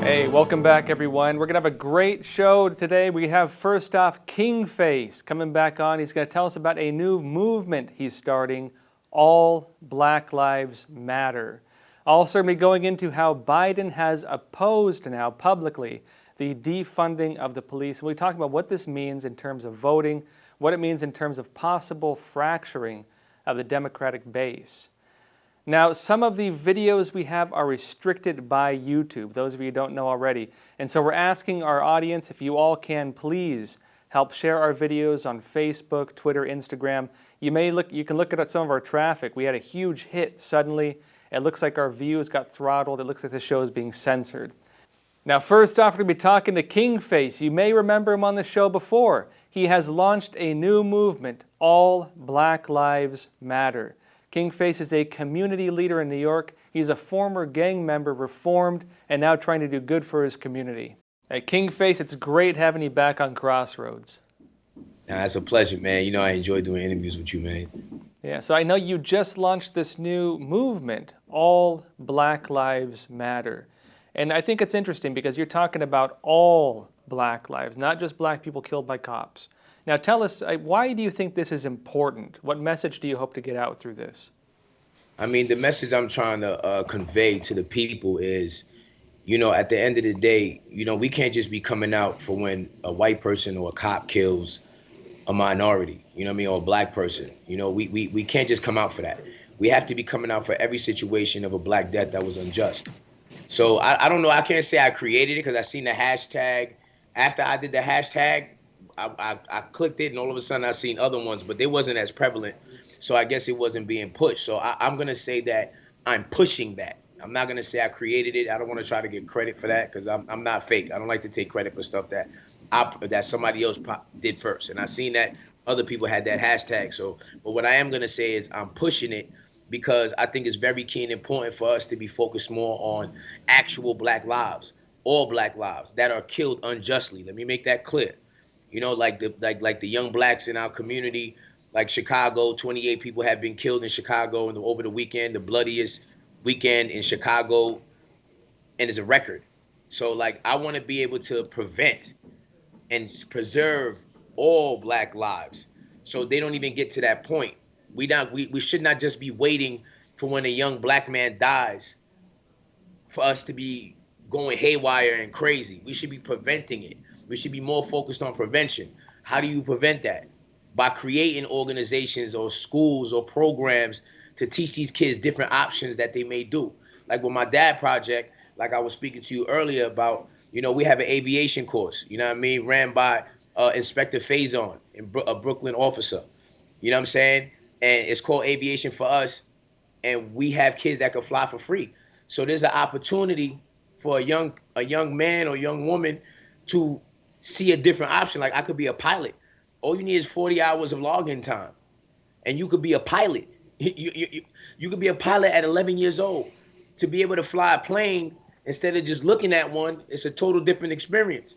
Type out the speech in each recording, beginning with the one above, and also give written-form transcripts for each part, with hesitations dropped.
Hey, welcome back, everyone. We're going to have a great show today. We have, first off, KingFace coming back on. He's going to tell us about a new movement he's starting, All Black Lives Matter. Also, we're going into how Biden has opposed now publicly the defunding of the police. And we talk about what this means in terms of voting, what it means in terms of possible fracturing of the Democratic base. Now, some of the videos we have are restricted by YouTube, those of you who don't know already. And so we're asking our audience if you all can please help share our videos on Facebook, Twitter, Instagram. You can look at some of our traffic. We had a huge hit suddenly. It looks like our views got throttled. It looks like the show is being censored. Now, first off, we're going to be talking to KingFace. You may remember him on the show before. He has launched a new movement, All Black Lives Matter. KingFace is a community leader in New York. He's a former gang member, reformed, and now trying to do good for his community. Hey, KingFace, it's great having you back on Crossroads. It's a pleasure, man. You know, I enjoy doing interviews with you, man. Yeah, so I know you just launched this new movement, All Black Lives Matter. And I think it's interesting because you're talking about all black lives, not just black people killed by cops. Now tell us, why do you think this is important? What message do you hope to get out through this? I mean, the message I'm trying to convey to the people is, at the end of the day, we can't just be coming out for when a white person or a cop kills a minority, or a black person. We can't just come out for that. We have to be coming out for every situation of a black death that was unjust. So I don't know. I can't say I created it because I seen the hashtag. After I did the hashtag, I clicked it and all of a sudden I seen other ones, but they wasn't as prevalent. So I guess it wasn't being pushed. So I'm going to say that I'm pushing that. I'm not going to say I created it. I don't want to try to get credit for that because I'm not fake. I don't like to take credit for stuff that somebody else did first. And I seen that other people had that hashtag. But what I am going to say is I'm pushing it because I think it's very key and important for us to be focused more on actual black lives, all black lives that are killed unjustly. Let me make that clear. Like the young blacks in our community, like Chicago, 28 people have been killed in Chicago over the weekend, the bloodiest weekend in Chicago, and it's a record. So I want to be able to prevent and preserve all black lives so they don't even get to that point. We should not just be waiting for when a young black man dies for us to be going haywire and crazy. We should be preventing it. We should be more focused on prevention. How do you prevent that? By creating organizations or schools or programs to teach these kids different options that they may do. Like with my dad project, like I was speaking to you earlier about, we have an aviation course, ran by Inspector Faison, a Brooklyn officer. You know what I'm saying? And it's called Aviation for Us. And we have kids that can fly for free. So there's an opportunity for a young man or young woman to see a different option. Like I could be a pilot. All you need is 40 hours of login time. And you could be a pilot. You could be a pilot at 11 years old. To be able to fly a plane instead of just looking at one, it's a total different experience.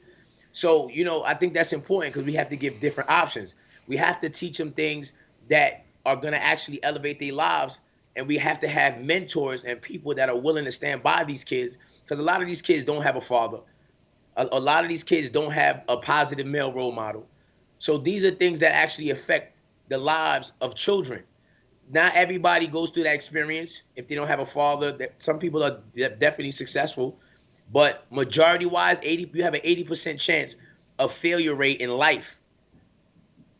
So, I think that's important because we have to give different options. We have to teach them things that are going to actually elevate their lives. And we have to have mentors and people that are willing to stand by these kids because a lot of these kids don't have a father. A lot of these kids don't have a positive male role model. So these are things that actually affect the lives of children. Not everybody goes through that experience if they don't have a father. Some people are definitely successful, but majority-wise, you have an 80% chance of failure rate in life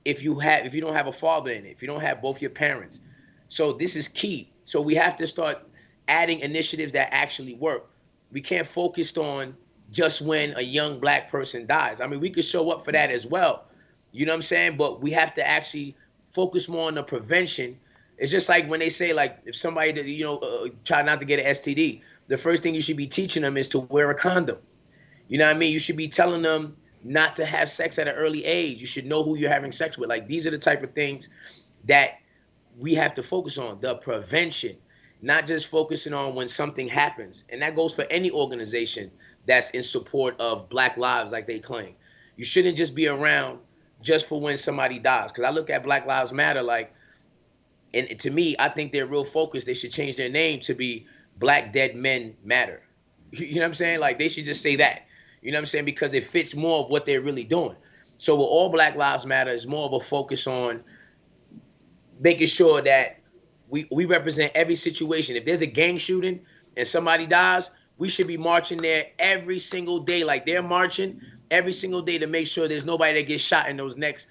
if you don't have a father in it, if you don't have both your parents. So this is key. So we have to start adding initiatives that actually work. We can't focus on just when a young black person dies. I mean, we could show up for that as well. You know what I'm saying? But we have to actually focus more on the prevention. It's just like when they say, if somebody, try not to get an STD, the first thing you should be teaching them is to wear a condom. You know what I mean? You should be telling them not to have sex at an early age. You should know who you're having sex with. These are the type of things that we have to focus on, the prevention, not just focusing on when something happens. And that goes for any organization that's in support of black lives like they claim. You shouldn't just be around just for when somebody dies. Because I look at Black Lives Matter and to me, I think they're real focused. They should change their name to be Black Dead Men Matter. You know what I'm saying? Like they should just say that. You know what I'm saying? Because it fits more of what they're really doing. So with all Black Lives Matter is more of a focus on making sure that we represent every situation. If there's a gang shooting and somebody dies, we should be marching there every single day, like they're marching every single day to make sure there's nobody that gets shot in those next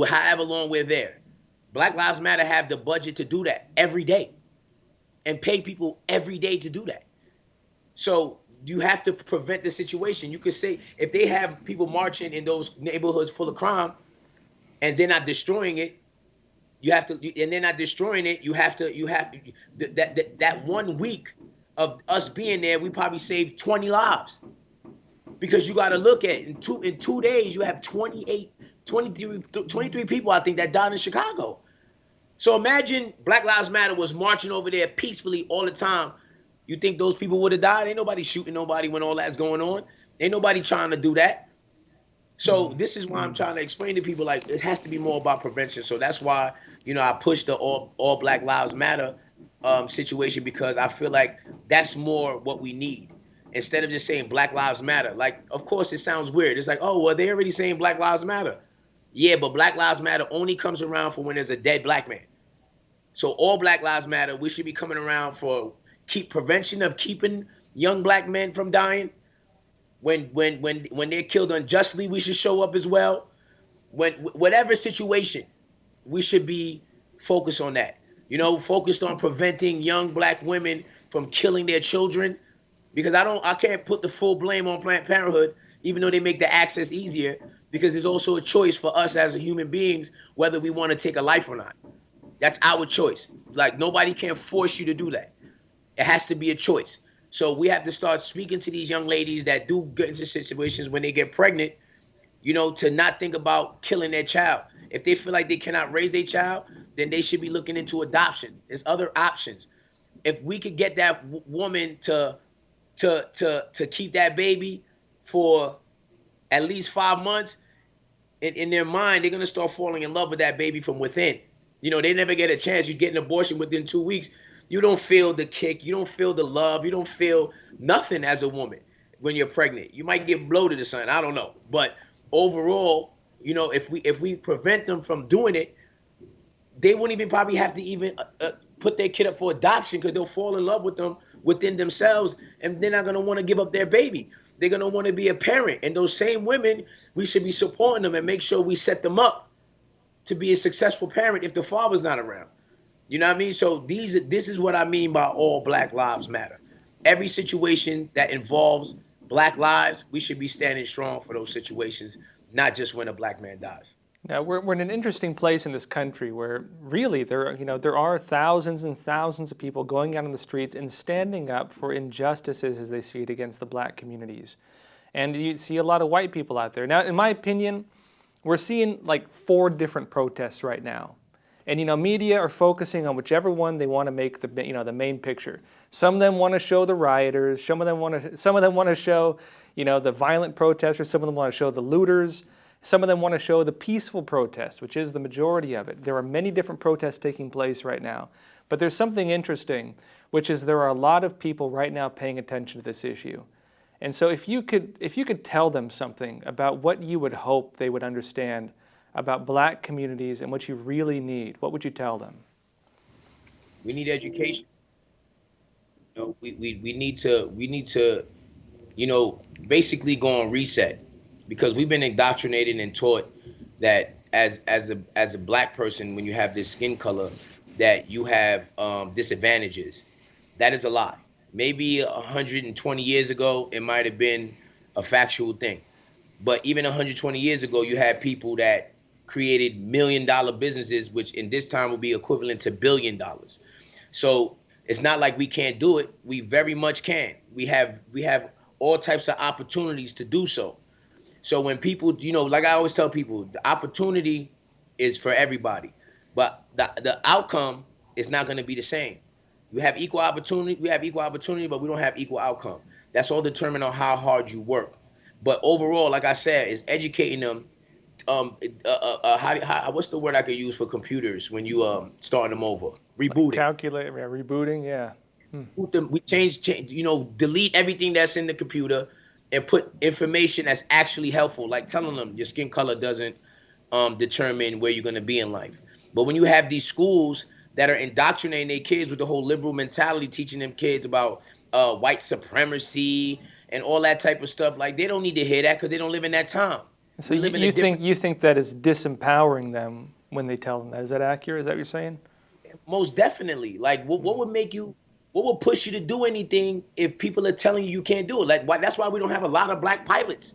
however long we're there. Black Lives Matter have the budget to do that every day and pay people every day to do that. So you have to prevent the situation. You could say if they have people marching in those neighborhoods full of crime and they're not destroying it, you have to, and they're not destroying it. That 1 week of us being there, we probably saved 20 lives because you got to look at in 2 days you have 23 people I think that died in Chicago. So imagine Black Lives Matter was marching over there peacefully all the time. You think those people would have died? Ain't nobody shooting nobody when all that's going on. Ain't nobody trying to do that. So this is why I'm trying to explain to people like it has to be more about prevention. So that's why I push the all Black Lives Matter situation because I feel like that's more what we need instead of just saying Black Lives Matter. Like of course it sounds weird. It's like oh well they already saying Black Lives Matter. Yeah, but Black Lives Matter only comes around for when there's a dead black man. So all Black Lives Matter. We should be coming around for keep prevention of keeping young black men from dying. When they're killed unjustly, we should show up as well. When whatever situation, we should be focused on that. Focused on preventing young black women from killing their children. Because I can't put the full blame on Planned Parenthood, even though they make the access easier. Because it's also a choice for us as human beings whether we want to take a life or not. That's our choice. Like nobody can force you to do that. It has to be a choice. So we have to start speaking to these young ladies that do get into situations when they get pregnant, to not think about killing their child. If they feel like they cannot raise their child, then they should be looking into adoption. There's other options. If we could get that woman to keep that baby for at least 5 months, in their mind, they're gonna start falling in love with that baby from within. They never get a chance. You get an abortion within 2 weeks. You don't feel the kick. You don't feel the love. You don't feel nothing as a woman when you're pregnant. You might get bloated or something. I don't know. But overall, if we prevent them from doing it, they wouldn't even probably have to even put their kid up for adoption because they'll fall in love with them within themselves, and they're not gonna want to give up their baby. They're gonna want to be a parent. And those same women, we should be supporting them and make sure we set them up to be a successful parent if the father's not around. You know what I mean? So this is what I mean by all Black Lives Matter. Every situation that involves Black lives, we should be standing strong for those situations, not just when a black man dies. Now we're in an interesting place in this country where really there are thousands and thousands of people going out on the streets and standing up for injustices as they see it against the black communities. And you see a lot of white people out there. Now, in my opinion, we're seeing like 4 different protests right now. And media are focusing on whichever one they want to make the main picture. Some of them want to show the rioters. Some of them want to show the violent protesters. Some of them want to show the looters. Some of them want to show the peaceful protests, which is the majority of it. There are many different protests taking place right now. But there's something interesting, which is there are a lot of people right now paying attention to this issue. And so if you could tell them something about what you would hope they would understand about black communities and what you really need, what would you tell them? We need education. We need to basically go on reset because we've been indoctrinated and taught that as a black person, when you have this skin color, that you have disadvantages. That is a lie. Maybe 120 years ago, it might have been a factual thing. But even 120 years ago, you had people that created $1 million businesses, which in this time will be equivalent to $1 billion. So it's not like we can't do it. We very much can. We have all types of opportunities to do so. So when people, like I always tell people, the opportunity is for everybody, but the outcome is not going to be the same. You have equal opportunity. We have equal opportunity, but we don't have equal outcome. That's all determined on how hard you work. But overall, like I said, is educating them. What's the word I could use for computers when you starting them over? Rebooting. Rebooting, yeah. We change, delete everything that's in the computer and put information that's actually helpful, like telling them your skin color doesn't determine where you're going to be in life. But when you have these schools that are indoctrinating their kids with the whole liberal mentality, teaching them kids about white supremacy and all that type of stuff, like they don't need to hear that because they don't live in that time. So We live in a different. you think that is disempowering them when they tell them that? Is that accurate? Is that what you're saying? Most definitely. Like, what would make you? What would push you to do anything if people are telling you you can't do it? Like, why? That's why we don't have a lot of black pilots.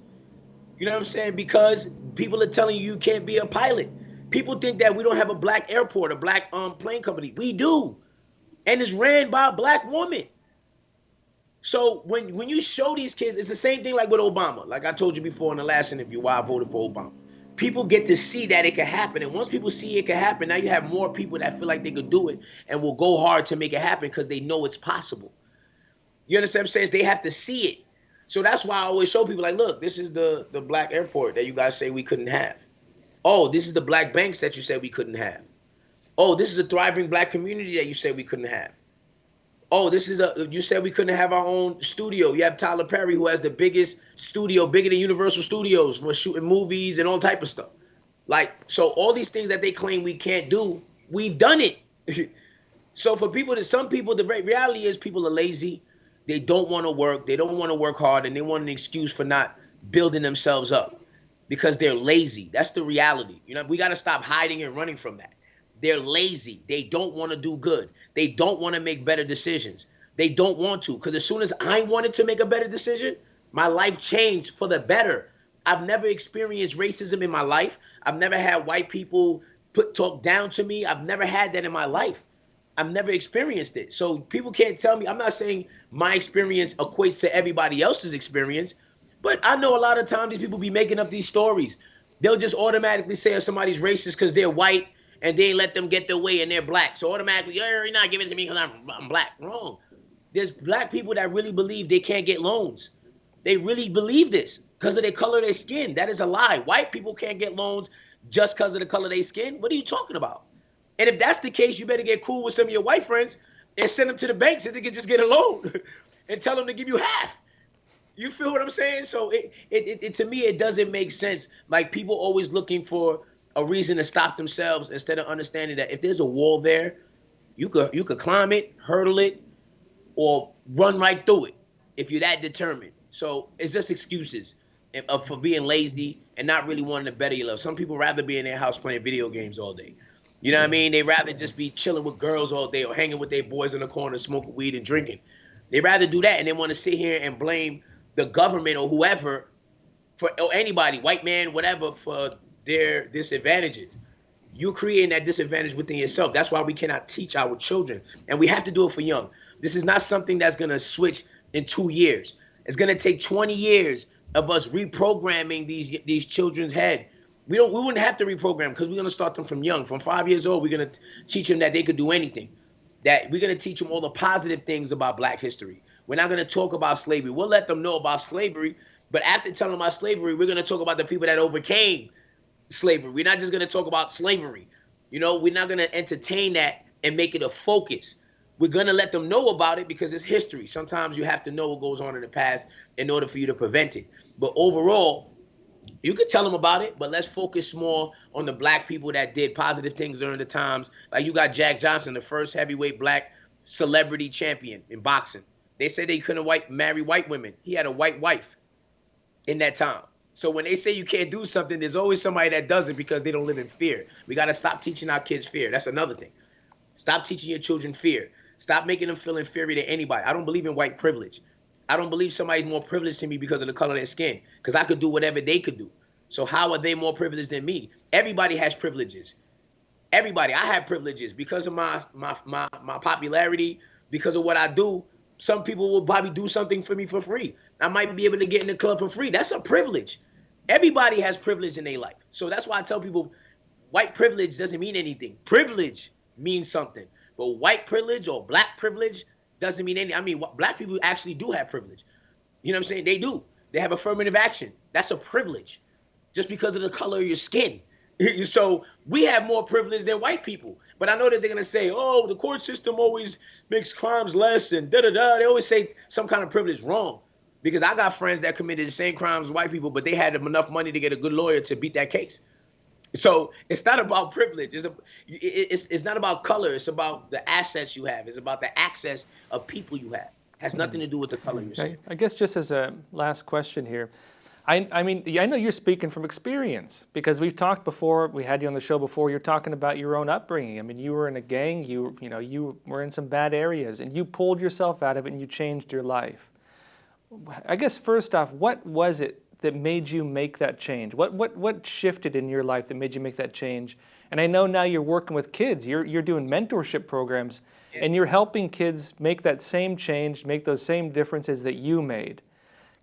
You know what I'm saying? Because people are telling you you can't be a pilot. People think that we don't have a black airport, a black plane company. We do, and it's ran by a black woman. So when you show these kids, it's the same thing like with Obama. Like I told you before in the last interview, why I voted for Obama. People get to see that it can happen, and once people see it can happen, now you have more people that feel like they could do it and will go hard to make it happen because they know it's possible. You understand what I'm saying? They have to see it. So that's why I always show people like, look, this is the black airport that you guys say we couldn't have. Oh, this is the black banks that you said we couldn't have. Oh, this is a thriving black community that you said we couldn't have. Oh, you said we couldn't have our own studio. You have Tyler Perry, who has the biggest studio, bigger than Universal Studios, for shooting movies and all type of stuff. Like, so all these things that they claim we can't do, we've done it. So for some people, the reality is people are lazy. They don't want to work. They don't want to work hard, and they want an excuse for not building themselves up because they're lazy. That's the reality. We got to stop hiding and running from that. They're lazy. They don't want to do good. They don't want to make better decisions. They don't want to, because as soon as I wanted to make a better decision, my life changed for the better. I've never experienced racism in my life. I've never had white people talk down to me. I've never had that in my life. I've never experienced it. So people can't tell me. I'm not saying my experience equates to everybody else's experience, but I know a lot of times these people be making up these stories. They'll just automatically say if somebody's racist because they're white and they ain't let them get their way and they're black. So automatically, you're not giving it to me because I'm black. Wrong. There's black people that really believe they can't get loans. They really believe this because of the color of their skin. That is a lie. White people can't get loans just because of the color of their skin. What are you talking about? And if that's the case, you better get cool with some of your white friends and send them to the bank so they can just get a loan and tell them to give you half. You feel what I'm saying? So it to me, it doesn't make sense. Like people always looking for a reason to stop themselves instead of understanding that if there's a wall there, you could climb it, hurdle it, or run right through it if you're that determined. So it's just excuses for being lazy and not really wanting to better your life. Some people rather be in their house playing video games all day. You know what I mean? They rather just be chilling with girls all day or hanging with their boys in the corner, smoking weed and drinking. They rather do that, and they want to sit here and blame the government or whoever or anybody, white man, whatever, for their disadvantages. You're creating that disadvantage within yourself. That's why we cannot teach our children, and we have to do it for young. This is not something that's going to switch in 2 years. It's going to take 20 years of us reprogramming these children's head. We wouldn't have to reprogram because we're going to start them from young. From 5 years old, we're going to teach them that they could do anything. That we're going to teach them all the positive things about black history. We're not going to talk about slavery. We'll let them know about slavery, but after telling them about slavery, we're going to talk about the people that overcame slavery. We're not just going to talk about slavery. We're not going to entertain that and make it a focus. We're going to let them know about it because it's history. Sometimes you have to know what goes on in the past in order for you to prevent it. But overall, you could tell them about it, but let's focus more on the black people that did positive things during the times. Like you got Jack Johnson, the first heavyweight black celebrity champion in boxing. They said they couldn't marry white women. He had a white wife in that time. So when they say you can't do something, there's always somebody that does it because they don't live in fear. We got to stop teaching our kids fear. That's another thing. Stop teaching your children fear. Stop making them feel inferior to anybody. I don't believe in white privilege. I don't believe somebody's more privileged than me because of the color of their skin, because I could do whatever they could do. So how are they more privileged than me? Everybody has privileges. Everybody. I have privileges because of my popularity, because of what I do. Some people will probably do something for me for free. I might be able to get in the club for free. That's a privilege. Everybody has privilege in their life. So that's why I tell people white privilege doesn't mean anything. Privilege means something. But white privilege or black privilege doesn't mean anything. I mean, black people actually do have privilege. You know what I'm saying? They do. They have affirmative action. That's a privilege just because of the color of your skin. So we have more privilege than white people. But I know that they're gonna say, "Oh, the court system always makes crimes less," and da da da. They always say some kind of privilege wrong. Because I got friends that committed the same crimes as white people, but they had enough money to get a good lawyer to beat that case. So it's not about privilege. It's not about color. It's about the assets you have. It's about the access of people you have. It has nothing to do with the color of your skin. I guess just as a last question here, I mean, I know you're speaking from experience because we've talked before. We had you on the show before. You're talking about your own upbringing. I mean, you were in a gang. You were in some bad areas, and you pulled yourself out of it, and you changed your life. I guess first off, what was it that made you make that change? What shifted in your life that made you make that change? And I know now you're working with kids. You're doing mentorship programs, and you're helping kids make that same change, make those same differences that you made.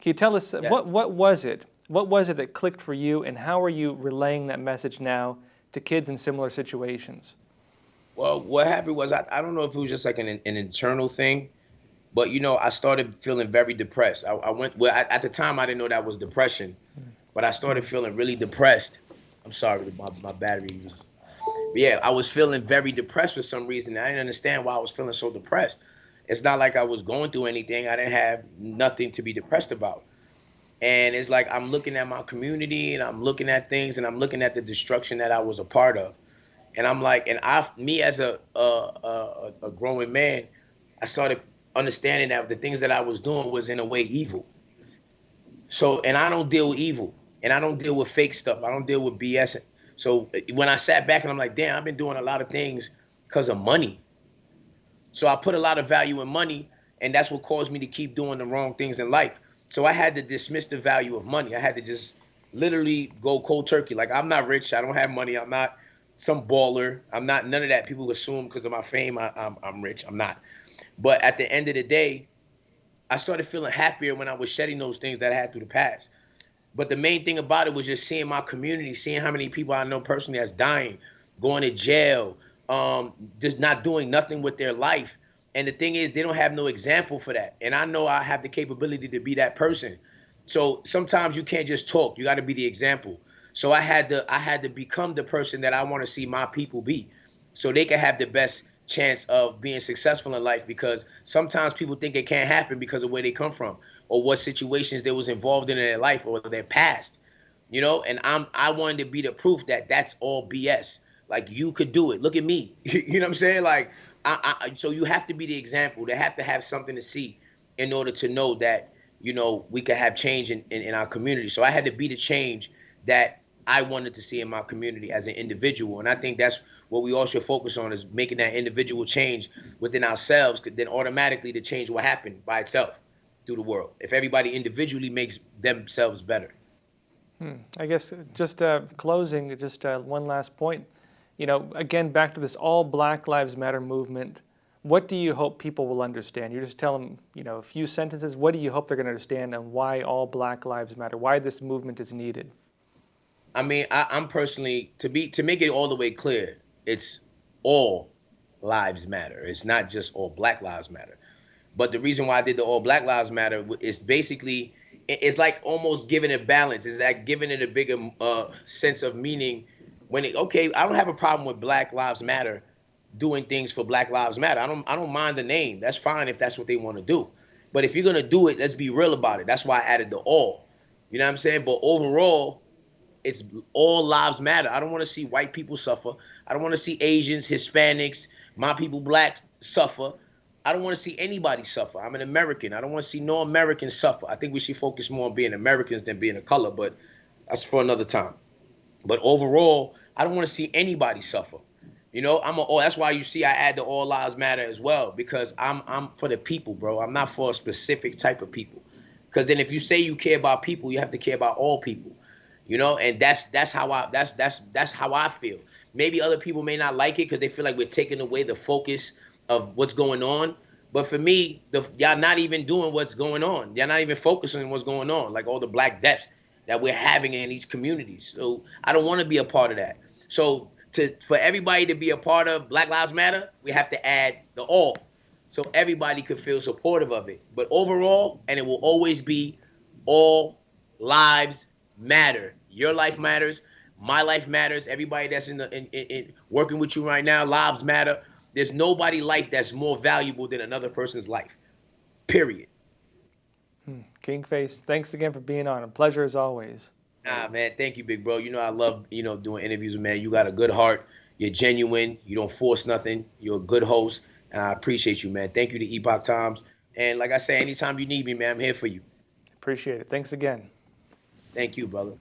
Can you tell us what was it? What was it that clicked for you, and how are you relaying that message now to kids in similar situations? Well, what happened was I don't know if it was just like an internal thing, but I started feeling very depressed. I went well at the time I didn't know that was depression, but I started feeling really depressed. I'm sorry, my battery. But yeah, I was feeling very depressed for some reason. I didn't understand why I was feeling so depressed. It's not like I was going through anything. I didn't have nothing to be depressed about. And it's like I'm looking at my community and I'm looking at things and I'm looking at the destruction that I was a part of. And I'm like, and me as a growing man, I started understanding that the things that I was doing was in a way evil. So, and I don't deal with evil, and I don't deal with fake stuff. I don't deal with BS. So when I sat back and I'm like, damn, I've been doing a lot of things because of money. So I put a lot of value in money, and that's what caused me to keep doing the wrong things in life. So I had to dismiss the value of money. I had to just literally go cold turkey. Like, I'm not rich. I don't have money. I'm not some baller. I'm not none of that. People assume because of my fame, I'm rich. I'm not. But at the end of the day, I started feeling happier when I was shedding those things that I had through the past. But the main thing about it was just seeing my community, seeing how many people I know personally that's dying, going to jail, just not doing nothing with their life. And the thing is, they don't have no example for that. And I know I have the capability to be that person. So sometimes you can't just talk; you got to be the example. So I had to become the person that I want to see my people be, so they can have the best chance of being successful in life. Because sometimes people think it can't happen because of where they come from or what situations they was involved in their life or their past. And I wanted to be the proof that that's all BS. Like, you could do it. Look at me. You know what I'm saying? Like, so you have to be the example. They have to have something to see in order to know that we could have change in our community. So I had to be the change that I wanted to see in my community as an individual. And I think that's what we all should focus on, is making that individual change within ourselves. Then automatically the change will happen by itself through the world if everybody individually makes themselves better. I guess just closing, just one last point. Again, back to this all Black Lives Matter movement. What do you hope people will understand? You just tell them, a few sentences. What do you hope they're going to understand, and why all Black Lives Matter? Why this movement is needed? I mean, I'm personally, to make it all the way clear, it's all lives matter. It's not just all Black Lives Matter. But the reason why I did the all Black Lives Matter is basically, it's like almost giving it balance. It's like giving it a bigger sense of meaning. Okay, I don't have a problem with Black Lives Matter doing things for Black Lives Matter. I don't mind the name. That's fine if that's what they want to do. But if you're gonna do it, let's be real about it. That's why I added the all. You know what I'm saying? But overall, it's all lives matter. I don't want to see white people suffer. I don't want to see Asians, Hispanics, my people, black suffer. I don't want to see anybody suffer. I'm an American. I don't want to see no Americans suffer. I think we should focus more on being Americans than being a color, but that's for another time. But overall, I don't want to see anybody suffer. That's why you see I add the all lives matter as well, because I'm for the people, bro. I'm not for a specific type of people. Because then if you say you care about people, you have to care about all people. And that's how I feel. Maybe other people may not like it because they feel like we're taking away the focus of what's going on. But for me, y'all not even doing what's going on. Y'all not even focusing on what's going on, like all the black deaths that we're having in these communities. So I don't want to be a part of that. So for everybody to be a part of Black Lives Matter, we have to add the all, so everybody could feel supportive of it. But overall, and it will always be, all lives matter. Your life matters. My life matters. Everybody that's in working with you right now, lives matter. There's nobody life that's more valuable than another person's life. Period. KingFace, thanks again for being on. A pleasure as always. Nah, man, thank you, big bro. You know I love, doing interviews, man. You got a good heart. You're genuine. You don't force nothing. You're a good host, and I appreciate you, man. Thank you to Epoch Times. And like I say, anytime you need me, man, I'm here for you. Appreciate it. Thanks again. Thank you, brother.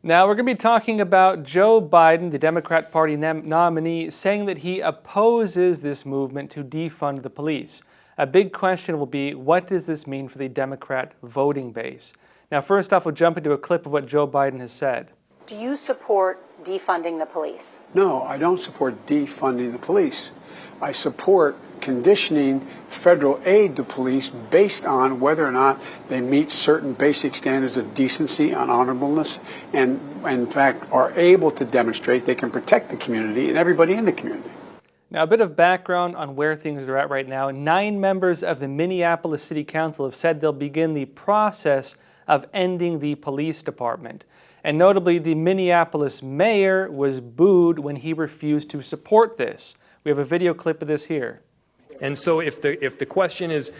Now, we're going to be talking about Joe Biden, the Democrat Party nominee, saying that he opposes this movement to defund the police. A big question will be, what does this mean for the Democrat voting base? Now, first off, we'll jump into a clip of what Joe Biden has said. Do you support defunding the police? No, I don't support defunding the police. I support conditioning federal aid to police based on whether or not they meet certain basic standards of decency and honorableness and, in fact, are able to demonstrate they can protect the community and everybody in the community. Now, a bit of background on where things are at right now. 9 members of the Minneapolis City Council have said they'll begin the process of ending the police department. And notably, the Minneapolis mayor was booed when he refused to support this. We have a video clip of this here. And so if the question is,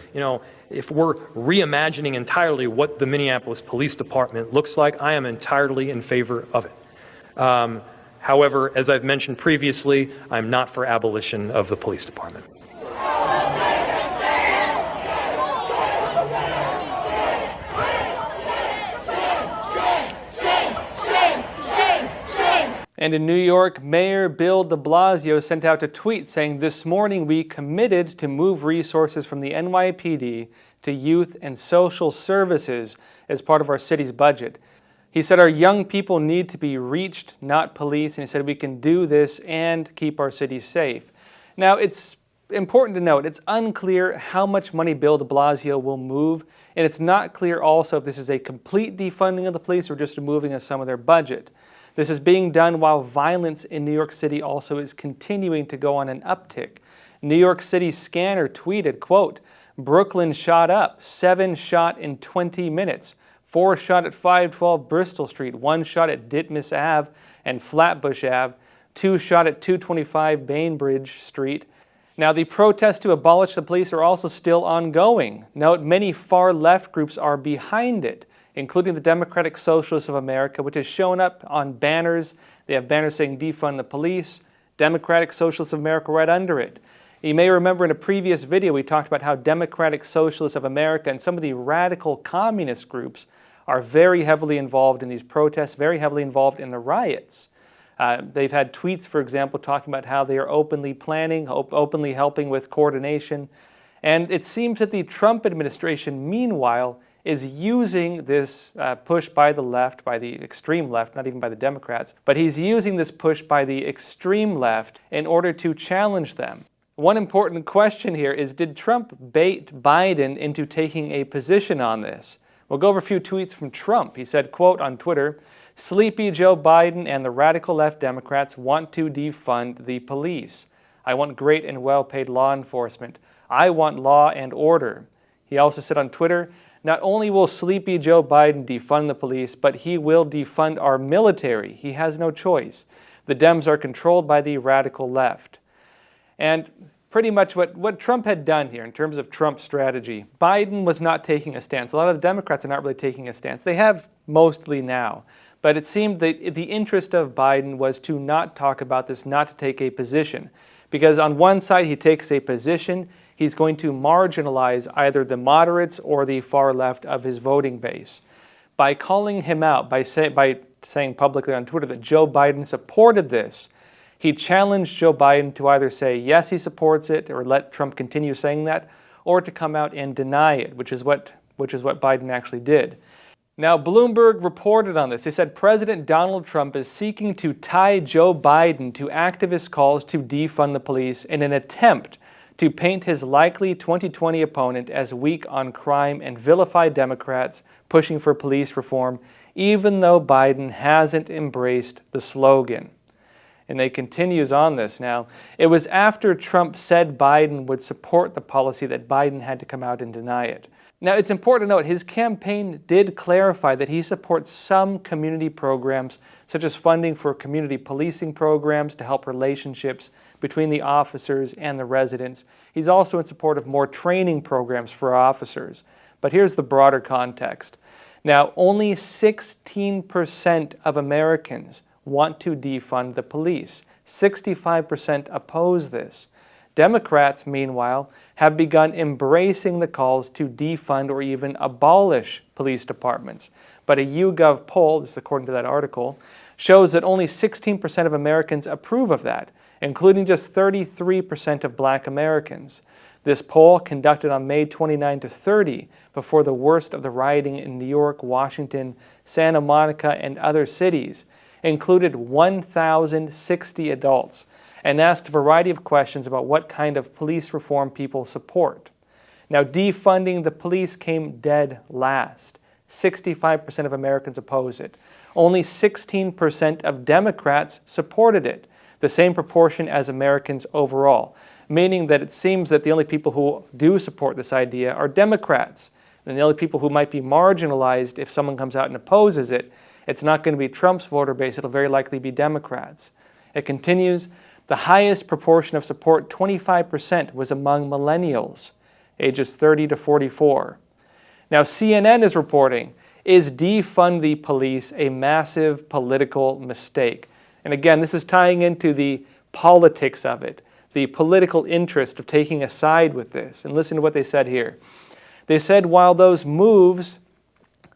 if we're reimagining entirely what the Minneapolis Police Department looks like, I am entirely in favor of it. However, as I've mentioned previously, I'm not for abolition of the police department. And in New York, Mayor Bill de Blasio sent out a tweet saying, "This morning we committed to move resources from the NYPD to youth and social services as part of our city's budget." He said our young people need to be reached, not policed, and he said we can do this and keep our city safe. Now, it's important to note, it's unclear how much money Bill de Blasio will move, and it's not clear also if this is a complete defunding of the police or just removing of some of their budget. This is being done while violence in New York City also is continuing to go on an uptick. New York City Scanner tweeted, quote, "Brooklyn shot up, 7 shot in 20 minutes, 4 shot at 512 Bristol Street, 1 shot at Ditmas Ave and Flatbush Ave, 2 shot at 225 Bainbridge Street." Now, the protests to abolish the police are also still ongoing. Note, many far-left groups are behind it, including the Democratic Socialists of America, which has shown up on banners. They have banners saying defund the police, Democratic Socialists of America right under it. You may remember in a previous video we talked about how Democratic Socialists of America and some of the radical communist groups are very heavily involved in these protests, very heavily involved in the riots. They've had tweets, for example, talking about how they are openly planning, openly helping with coordination. And it seems that the Trump administration, meanwhile, is using this push by the left, by the extreme left, not even by the Democrats, but he's using this push by the extreme left in order to challenge them. One important question here is, did Trump bait Biden into taking a position on this? We'll go over a few tweets from Trump. He said, quote, on Twitter, "Sleepy Joe Biden and the radical left Democrats want to defund the police. I want great and well-paid law enforcement. I want law and order." He also said on Twitter, "Not only will Sleepy Joe Biden defund the police, but he will defund our military. He has no choice. The Dems are controlled by the radical left." And pretty much what Trump had done here in terms of Trump's strategy, Biden was not taking a stance. A lot of the Democrats are not really taking a stance. They have mostly now. But it seemed that the interest of Biden was to not talk about this, not to take a position. Because on one side he takes a position, he's going to marginalize either the moderates or the far left of his voting base. By calling him out, by saying publicly on Twitter that Joe Biden supported this, he challenged Joe Biden to either say yes, he supports it, or let Trump continue saying that, or to come out and deny it, which is what Biden actually did. Now, Bloomberg reported on this. They said President Donald Trump is seeking to tie Joe Biden to activist calls to defund the police in an attempt to paint his likely 2020 opponent as weak on crime and vilify Democrats pushing for police reform, even though Biden hasn't embraced the slogan. And they continues on this now. It was after Trump said Biden would support the policy that Biden had to come out and deny it. Now, it's important to note his campaign did clarify that he supports some community programs, such as funding for community policing programs to help relationships between the officers and the residents. He's also in support of more training programs for officers. But here's the broader context. Now, only 16% of Americans want to defund the police. 65% oppose this. Democrats, meanwhile, have begun embracing the calls to defund or even abolish police departments. But a YouGov poll, this is according to that article, shows that only 16% of Americans approve of that, including just 33% of Black Americans. This poll, conducted on May 29 to 30, before the worst of the rioting in New York, Washington, Santa Monica, and other cities, included 1,060 adults and asked a variety of questions about what kind of police reform people support. Now, defunding the police came dead last. 65% of Americans oppose it. Only 16% of Democrats supported it, the same proportion as Americans overall, meaning that it seems that the only people who do support this idea are Democrats. And the only people who might be marginalized if someone comes out and opposes it, it's not going to be Trump's voter base, it'll very likely be Democrats. It continues, the highest proportion of support, 25%, was among millennials, ages 30 to 44. Now, CNN is reporting, is defund the police a massive political mistake? And again, this is tying into the politics of it, the political interest of taking a side with this. And listen to what they said here. They said while those moves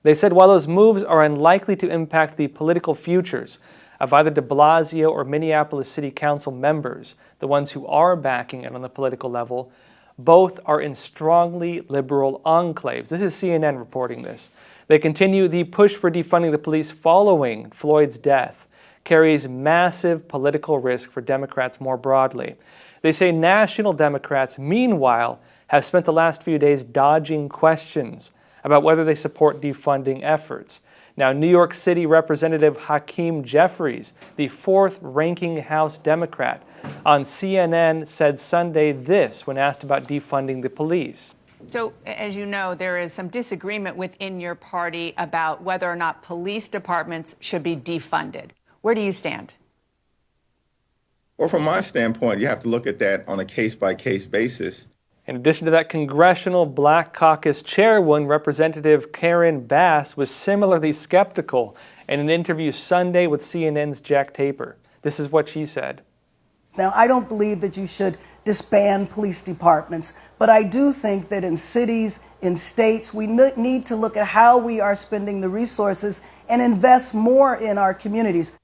are unlikely to impact the political futures of either de Blasio or Minneapolis City Council members, the ones who are backing it on the political level, both are in strongly liberal enclaves. This is CNN reporting this. They continue, the push for defunding the police following Floyd's death carries massive political risk for Democrats more broadly. They say national Democrats, meanwhile, have spent the last few days dodging questions about whether they support defunding efforts. Now, New York City Representative Hakeem Jeffries, the fourth-ranking House Democrat, on CNN said Sunday this when asked about defunding the police. So, as you know, there is some disagreement within your party about whether or not police departments should be defunded. Where do you stand? Well, from my standpoint, you have to look at that on a case-by-case basis. In addition to that, Congressional Black Caucus Chairwoman Representative Karen Bass was similarly skeptical in an interview Sunday with CNN's Jack Taper. This is what she said. Now, I don't believe that you should disband police departments, but I do think that in cities, in states, we need to look at how we are spending the resources and invest more in our communities.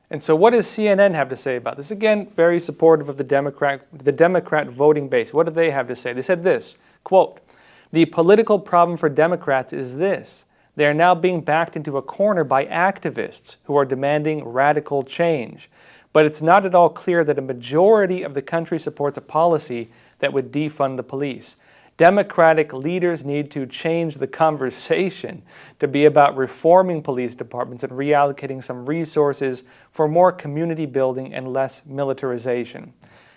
And so what does CNN have to say about this? Again, very supportive of the Democrat voting base. What do they have to say? They said this, quote, the political problem for Democrats is this. They are now being backed into a corner by activists who are demanding radical change. But it's not at all clear that a majority of the country supports a policy that would defund the police. Democratic leaders need to change the conversation to be about reforming police departments and reallocating some resources for more community building and less militarization.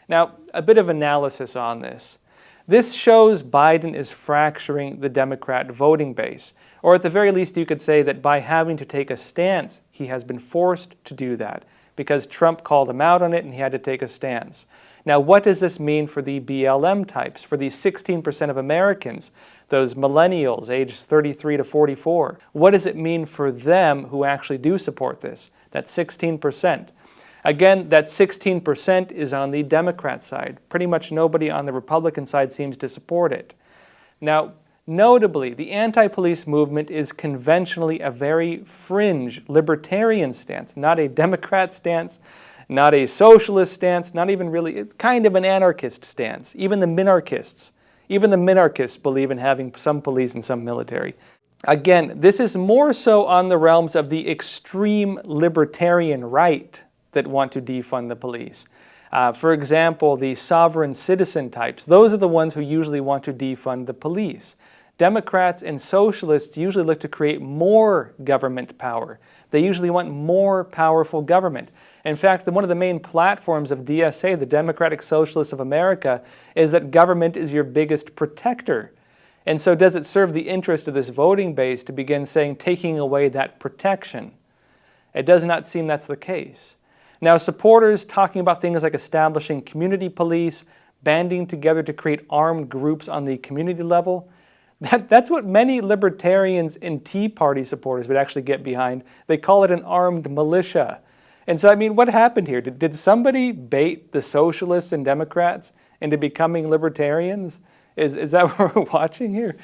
Now, a bit of analysis on this. This shows Biden is fracturing the Democrat voting base, or at the very least you could say that by having to take a stance, he has been forced to do that because Trump called him out on it and he had to take a stance. Now, what does this mean for the BLM types, for the 16% of Americans, those millennials aged 33 to 44? What does it mean for them who actually do support this, that 16%? Again, that 16% is on the Democrat side. Pretty much nobody on the Republican side seems to support it. Now, notably, the anti-police movement is conventionally a very fringe libertarian stance, not a Democrat stance, not a socialist stance, not even really, kind of an anarchist stance. Even the minarchists believe in having some police and some military. Again, this is more so on the realms of the extreme libertarian right that want to defund the police. For example, the sovereign citizen types, those are the ones who usually want to defund the police. Democrats and socialists usually look to create more government power. They usually want more powerful government. In fact, one of the main platforms of DSA, the Democratic Socialists of America, is that government is your biggest protector. And so does it serve the interest of this voting base to begin saying, taking away that protection? It does not seem that's the case. Now, supporters talking about things like establishing community police, banding together to create armed groups on the community level, that's what many libertarians and Tea Party supporters would actually get behind. They call it an armed militia. And so, I mean, what happened here? Did somebody bait the socialists and Democrats into becoming libertarians? Is that what we're watching here?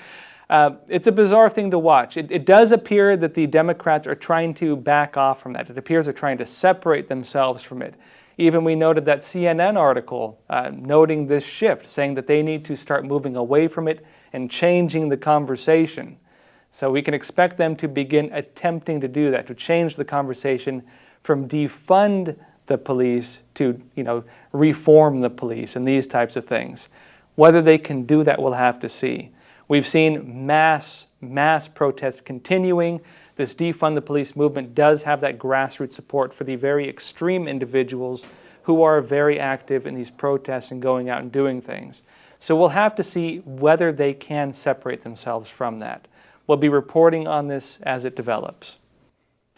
It's a bizarre thing to watch. It does appear that the Democrats are trying to back off from that. It appears they're trying to separate themselves from it. Even we noted that CNN article noting this shift, saying that they need to start moving away from it and changing the conversation. So we can expect them to begin attempting to do that, to change the conversation from defund the police to, reform the police and these types of things. Whether they can do that, we'll have to see. We've seen mass protests continuing. This defund the police movement does have that grassroots support for the very extreme individuals who are very active in these protests and going out and doing things. So we'll have to see whether they can separate themselves from that. We'll be reporting on this as it develops.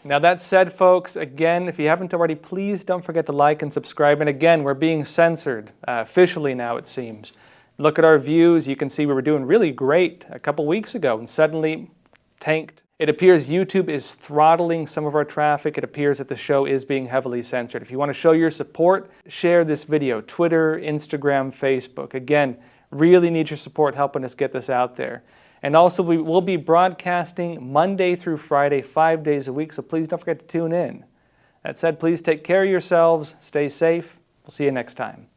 Now that said, folks, again, if you haven't already, please don't forget to like and subscribe. And again, we're being censored officially now, it seems. Look at our views. You can see we were doing really great a couple weeks ago and suddenly tanked. It appears YouTube is throttling some of our traffic. It appears that the show is being heavily censored. If you want to show your support, share this video. Twitter, Instagram, Facebook. Again, really need your support helping us get this out there. And also, we will be broadcasting Monday through Friday, 5 days a week, so please don't forget to tune in. That said, please take care of yourselves, stay safe. We'll see you next time.